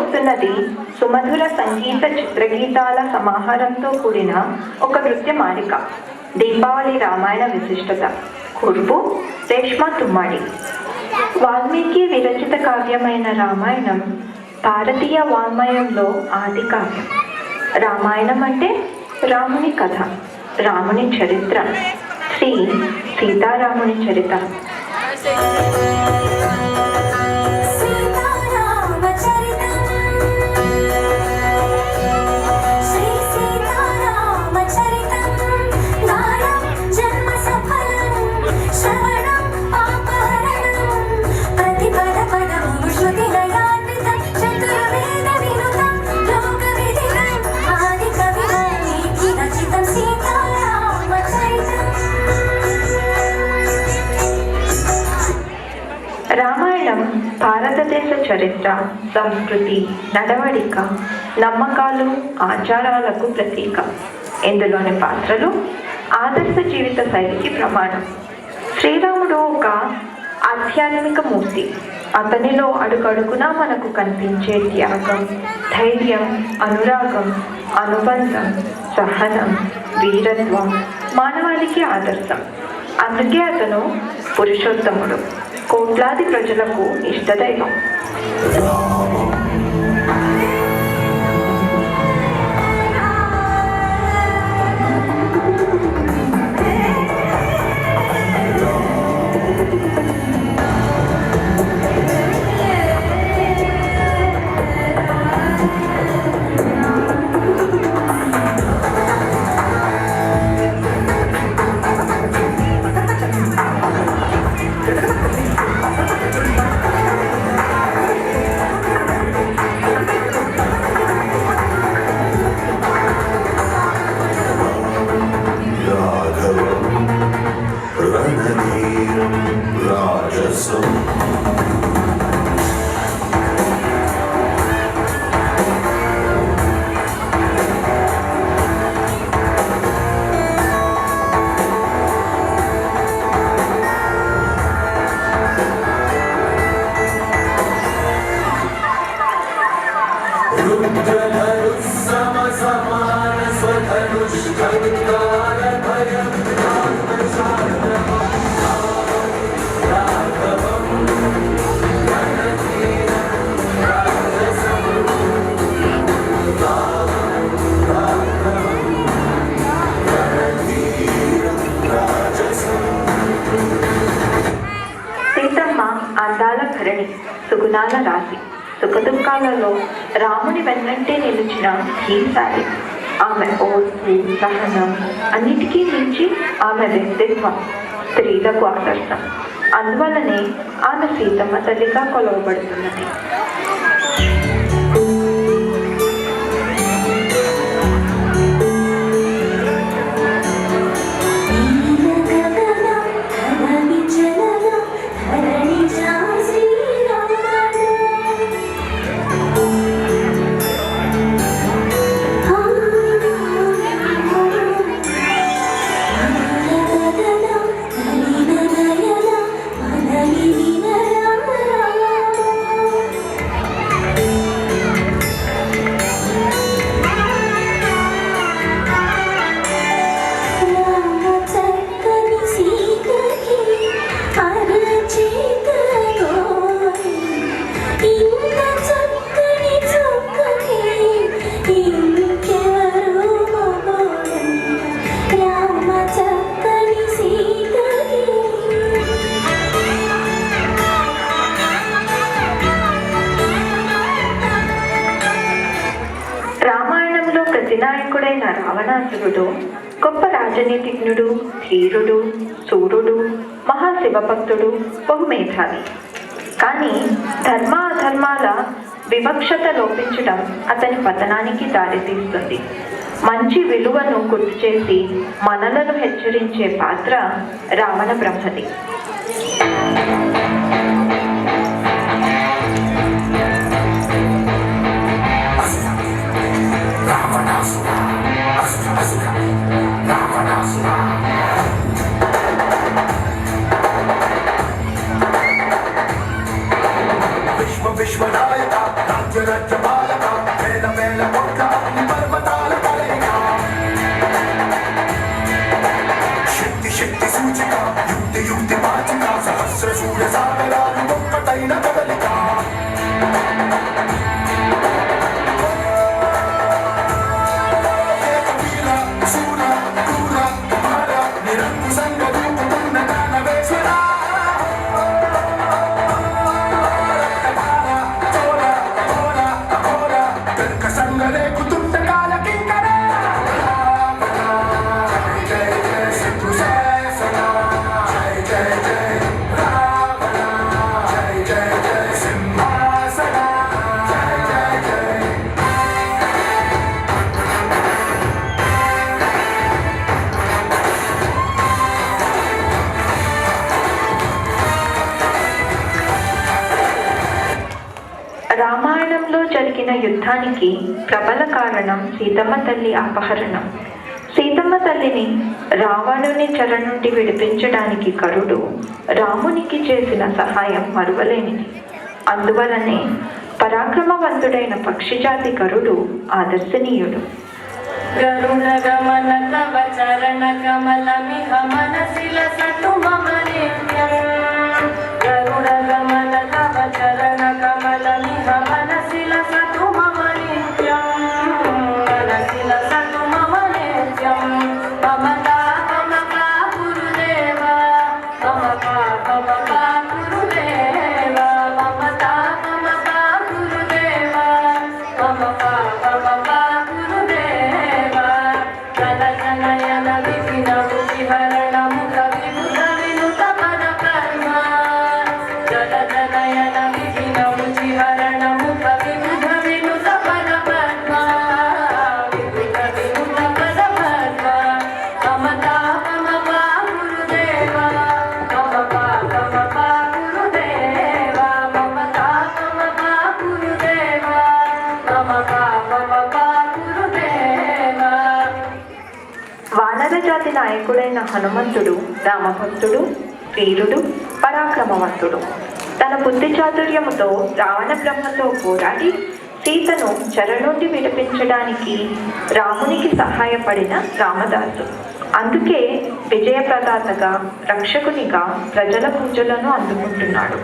వినబోతున్నది సుమధుర సంగీత చిత్రగీతాల సమాహారంతో కూడిన ఒక నృత్య మాలిక. దీపావళి రామాయణ విశిష్టత. కూర్పు రేష్మా తుమ్మాడి. వాల్మీకి విరచిత కావ్యమైన రామాయణం భారతీయ వాంగ్మయంలో ఆది కావ్యం. రామాయణం అంటే రాముని కథ, రాముని చరిత్ర, శ్రీ సీతారాముని చరిత. రామాయణం భారతదేశ చరిత్ర, సంస్కృతి, నడవడిక, నమ్మకాలు, ఆచారాలకు ప్రతీక. ఇందులోని పాత్రలు ఆదర్శ జీవిత శైలికి ప్రమాణం. శ్రీరాముడు ఒక ఆధ్యాత్మిక మూర్తి. అతనిలో అడుగడుగునా మనకు కనిపించే త్యాగం, ధైర్యం, అనురాగం, అనుబంధం, సహనం, వీరత్వం మానవాళికి ఆదర్శం. అందుకే అతను పురుషోత్తముడు, కోట్లాది ప్రజలకు ఇష్టదైవం. సీతమ్మ అందాల భరణి, సుగుణాల రాశి. సుఖదుఖాలలో రాముని వెన్నంటే నిలిచిన ధీశాలి. ఆమె ఓర్పు, సహనం, అన్నిటికీ మించి ఆమె వ్యక్తిత్వం స్త్రీలకు ఆదర్శం. అందువల్లనే ఆమె సీతమ్మ తల్లిగా కొలవబడుతున్నది. నాయకుడైన రావణాసురుడు గొప్ప రాజనీతిజ్ఞుడు, ధీరుడు, సూర్యుడు, మహాశివభక్తుడు, బహుమేధావి. కానీ ధర్మ అధర్మాల వివక్షత లోపించడం అతని పతనానికి దారితీస్తుంది. మంచి విలువను గుర్తు చేసి మనలను హెచ్చరించే పాత్ర రావణ బ్రహ్మది. विश्वनायक राज्य राज्यपाल యుద్ధానికి ప్రబల కారణం సీతమ్మ తల్లి అపహరణం. సీతమ్మ తల్లిని రావణుని చెర నుండి విడిపించడానికి కరుడు రామునికి చేసిన సహాయం మరువలేనిది. అందువలనే పరాక్రమవంతుడైన పక్షిజాతి కరుడు ఆదర్శనీయుడు. గరుణ గమన తవ చరణ కమలమిహ మనసిల సతు మమ నిత్యం. గరుడ గమన తవ చరణ కమలమిహ మనసిల సతు మమ నిత్యం. మనసిల సతు మమ నిత్యం. మమతా మమతా గురుదేవ మమతా మమతా గురుదేవ మమతా మమతా గురుదేవ మమతా మమతా వానర జాతి నాయకుడైన హనుమంతుడు రామభక్తుడు, వీరుడు, పరాక్రమవంతుడు. తన బుద్ధి చాతుర్యముతో రావణ బ్రహ్మతో పోరాడి సీతను చెర నుండి విడిపించడానికి రామునికి సహాయపడిన రామదాసు. అందుకే విజయప్రదాతగా, రక్షకునిగా ప్రజల పూజలను అందుకుంటున్నాడు.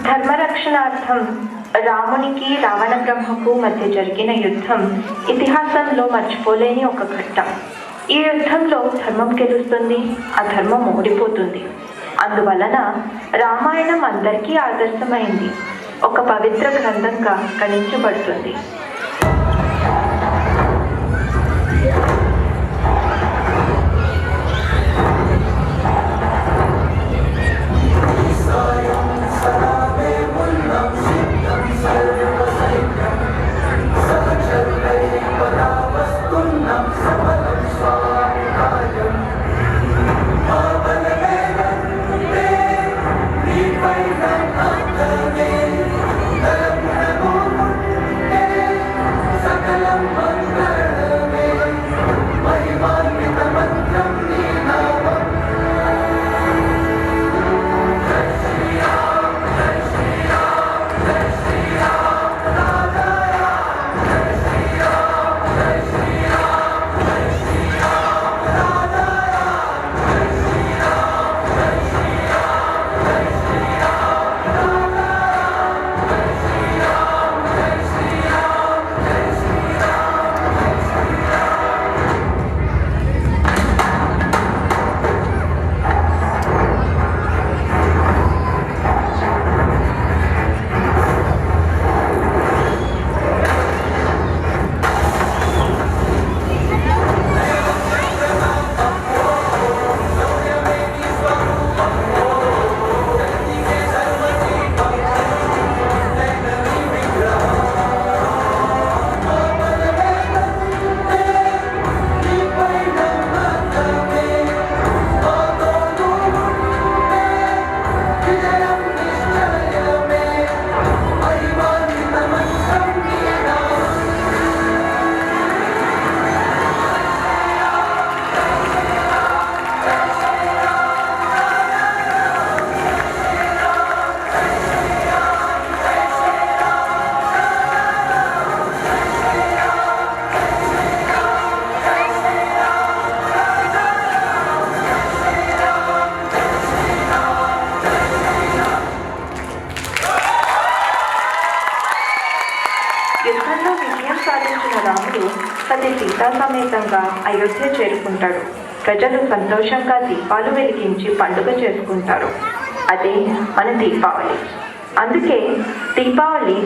ధర్మరక్షణార్థం రామునికి రావణ బ్రహ్మకు మధ్య జరిగిన యుద్ధం ఇతిహాసంలో మర్చిపోలేని ఒక ఘట్టం. ఈ యుద్ధంలో ధర్మం గెలుస్తుంది, అధర్మం ఓడిపోతుంది. అందువలన రామాయణం అందరికీ ఆదర్శమైంది, ఒక పవిత్ర గ్రంథంగా గణించబడుతుంది. యుద్ధంలో విజయం సాధించిన రాముడు సతి సీతా సమేతంగా అయోధ్య చేరుకుంటాడు. ప్రజలు సంతోషంగా దీపాలు వెలిగించి పండుగ చేసుకుంటారు. అదే మన దీపావళి. అందుకే దీపావళి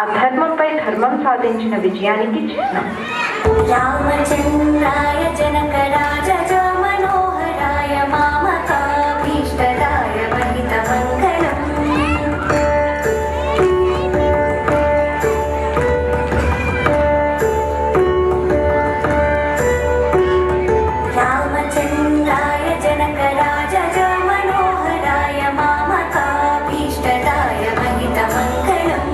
అధర్మంపై ధర్మం సాధించిన విజయానికి చిహ్నం. రామచంద్రాయ జనక రాజ మనోహరాయ మామకాభీష్టదాయ మహిత మంగళం. రామచంద్రాయ జనక రాజ మనోహరాయ మామకాభీష్టదాయ మహిత మంగళం.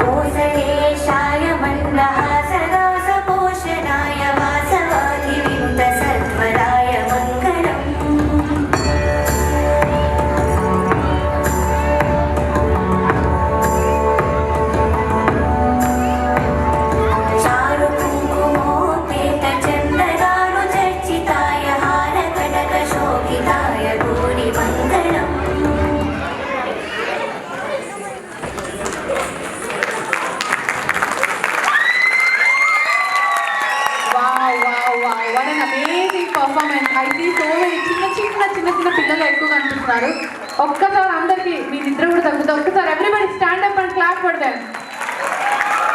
కోసలేశాయ మందహాసదాస పోషణాయ వాసవాధివింద సత్వరాయ మంగళం. చారు కుంకుమోపేత చందనాను చర్చితాయ హార కనక శోభితాయ భూరి మంగళం. What an amazing performance. I see so many చిన్న పిల్లలు ఎక్కువగా అనిపిస్తున్నారు. ఒక్కసారి అందరికి మీ నిద్ర కూడా తగ్గుతుంది. ఒక్కసారి everybody stand up and clap for them.